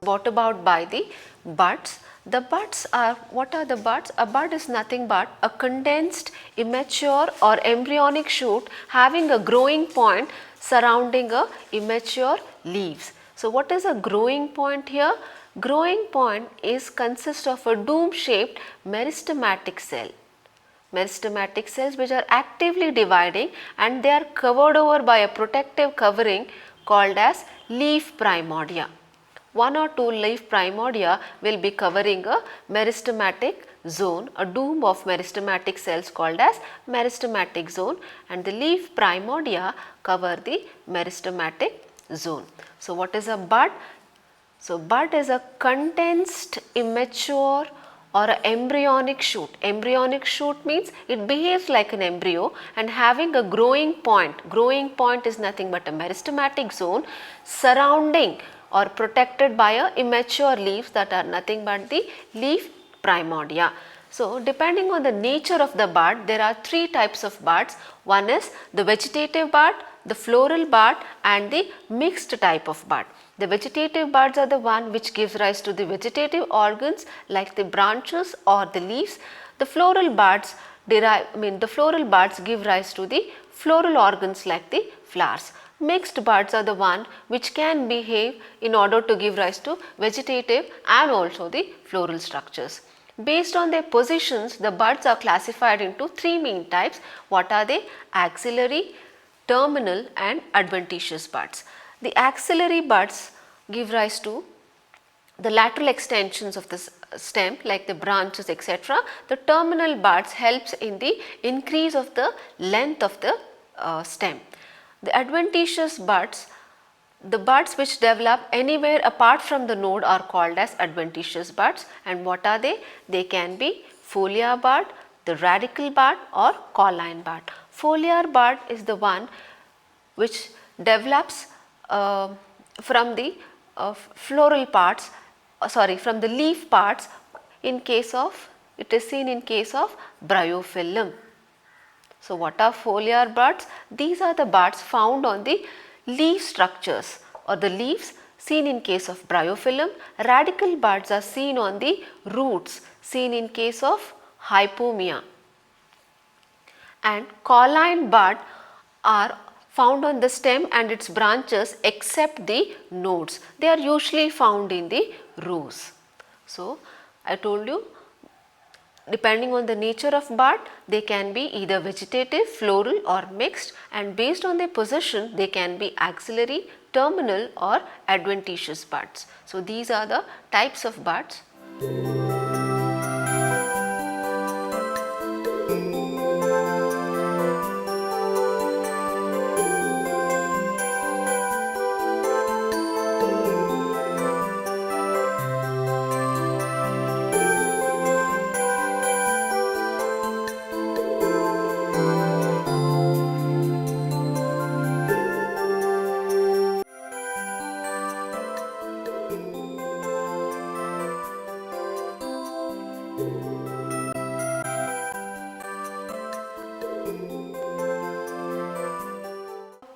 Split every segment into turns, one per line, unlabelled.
what about by the buds? The buds are, what are the buds? A bud is nothing but a condensed, immature or embryonic shoot having a growing point surrounding a immature leaves. So, what is a growing point here? Growing point is consists of a dome shaped meristematic cell. Meristematic cells which are actively dividing and they are covered over by a protective covering called as leaf primordia. One or two leaf primordia will be covering a meristematic zone, a dome of meristematic cells called as meristematic zone, and the leaf primordia cover the meristematic zone. So, what is a bud? So, bud is a condensed, immature or an embryonic shoot. Embryonic shoot means it behaves like an embryo and having a growing point. Growing point is nothing but a meristematic zone surrounding or protected by a immature leaves that are nothing but the leaf primordia. So, depending on the nature of the bud, there are three types of buds. One is the vegetative bud, the floral bud and the mixed type of bud. The vegetative buds are the one which gives rise to the vegetative organs like the branches or the leaves. The floral buds give rise to the floral organs like the flowers. Mixed buds are the one which can behave in order to give rise to vegetative and also the floral structures. Based on their positions, the buds are classified into three main types. What are they? Axillary, terminal and adventitious buds. The axillary buds give rise to the lateral extensions of the stem like the branches etc. The terminal buds helps in the increase of the length of the stem. The adventitious buds, the buds which develop anywhere apart from the node are called as adventitious buds, and what are they? They can be foliar bud, the radical bud or colline bud. Foliar bud is the one which develops from the floral parts, from the leaf parts in case of, it is seen in case of bryophyllum. So, what are foliar buds? These are the buds found on the leaf structures or the leaves seen in case of bryophyllum. Radical buds are seen on the roots seen in case of hypomia, and colline bud are found on the stem and its branches except the nodes. They are usually found in the rows. So, I told you, depending on the nature of bud, they can be either vegetative, floral or mixed, and based on their position they can be axillary, terminal or adventitious buds. So, these are the types of buds.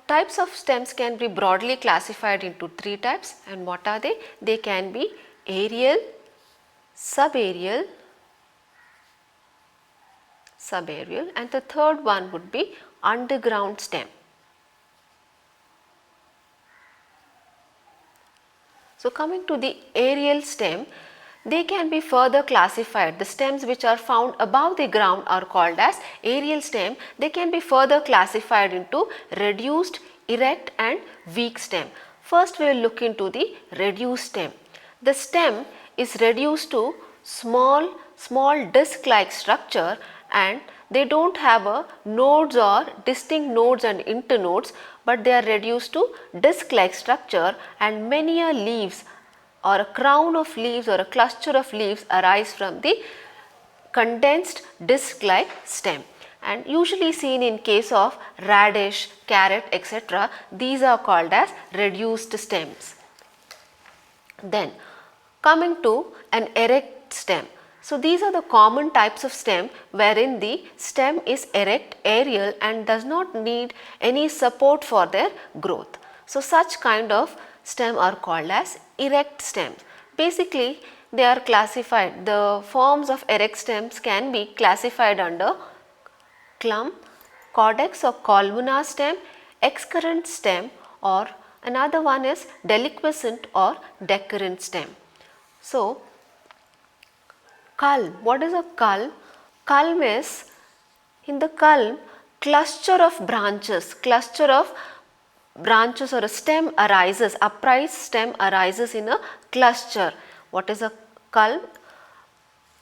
Types of stems can be broadly classified into three types, and what are they? They can be aerial, subaerial, and the third one would be underground stem. So, coming to the aerial stem, they can be further classified. The stems which are found above the ground are called as aerial stem. They can be further classified into reduced, erect and weak stem. First we will look into the reduced stem. The stem is reduced to small disc like structure, and they do not have a nodes or distinct nodes and internodes, but they are reduced to disc like structure, and many a leaves or a crown of leaves or a cluster of leaves arise from the condensed disc like stem, and usually seen in case of radish, carrot etc. These are called as reduced stems. Then coming to an erect stem. So, these are the common types of stem wherein the stem is erect, aerial and does not need any support for their growth. So, such kind of stem are called as erect stems. Basically, they are classified. The forms of erect stems can be classified under clump, Codex or columnar stem, excurrent stem, or another one is deliquescent or decurrent stem. So, culm. What is a culm? Culm is, in the culm, cluster of branches or a stem arises, upright stem arises in a cluster. What is a culm?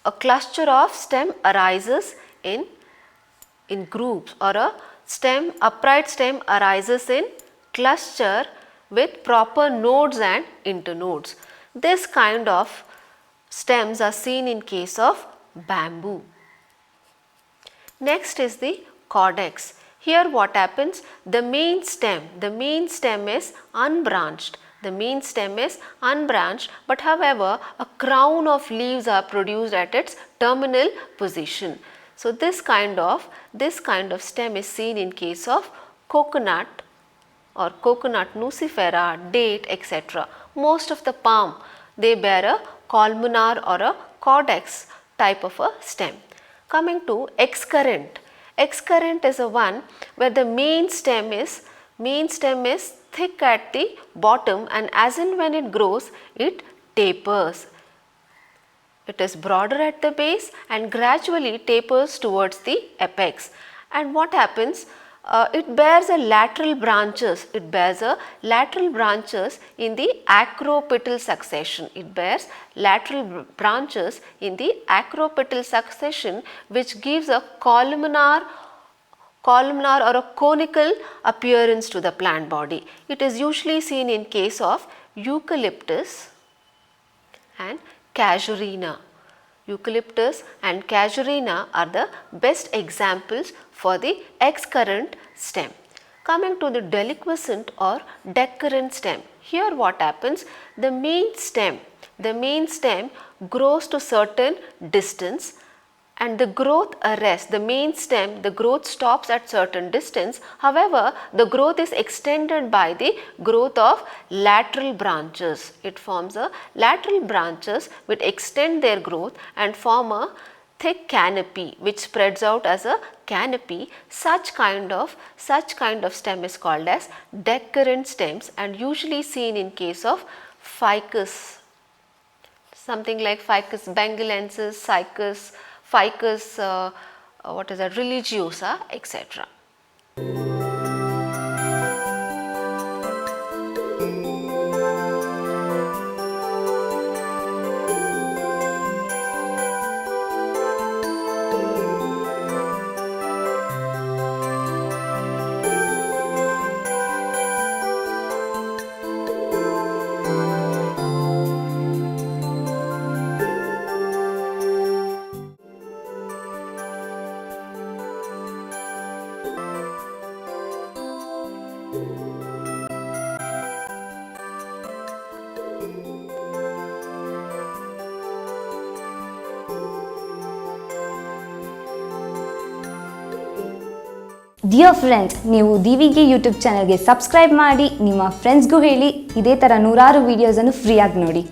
A cluster of stem arises in groups, or a upright stem arises in cluster with proper nodes and internodes. This kind of stems are seen in case of bamboo. Next is the codex. Here what happens? The main stem is unbranched. But however, a crown of leaves are produced at its terminal position. So this kind of stem is seen in case of coconut or coconut nucifera, date, etc. Most of the palm, they bear a columnar or a codex type of a stem. Coming to excurrent. Excurrent is a one where the main stem is thick at the bottom, and as and when it grows, it tapers. It is broader at the base and gradually tapers towards the apex. And what happens? It bears a lateral branches. in the acropetal succession. Which gives a columnar or a conical appearance to the plant body. It is usually seen in case of eucalyptus and casuarina. Eucalyptus and casuarina are the best examples for the excurrent stem. Coming to the deliquescent or decurrent stem. Here what happens? The main stem grows to certain distance, and the growth arrests. The main stem, the growth stops at certain distance. However, the growth is extended by the growth of lateral branches. It forms a lateral branches which extend their growth and form a thick canopy which spreads out as a canopy. Such kind of stem is called as decurrent stems and usually seen in case of ficus. Something like Ficus bengalensis, Ficus religiosa, etc.
Dear friends, ನೀವು ದಿವಿಗೆ YouTube ಚಾನಲ್ಗೆ subscribe ಮಾಡಿ, ನಿಮ್ಮ ಫ್ರೆಂಡ್ಸ್ಗೂ ಹೇಳಿ, ಇದೇ ಥರ ನೂರಾರು ವೀಡಿಯೋಸನ್ನು ಫ್ರೀಯಾಗಿ ನೋಡಿ.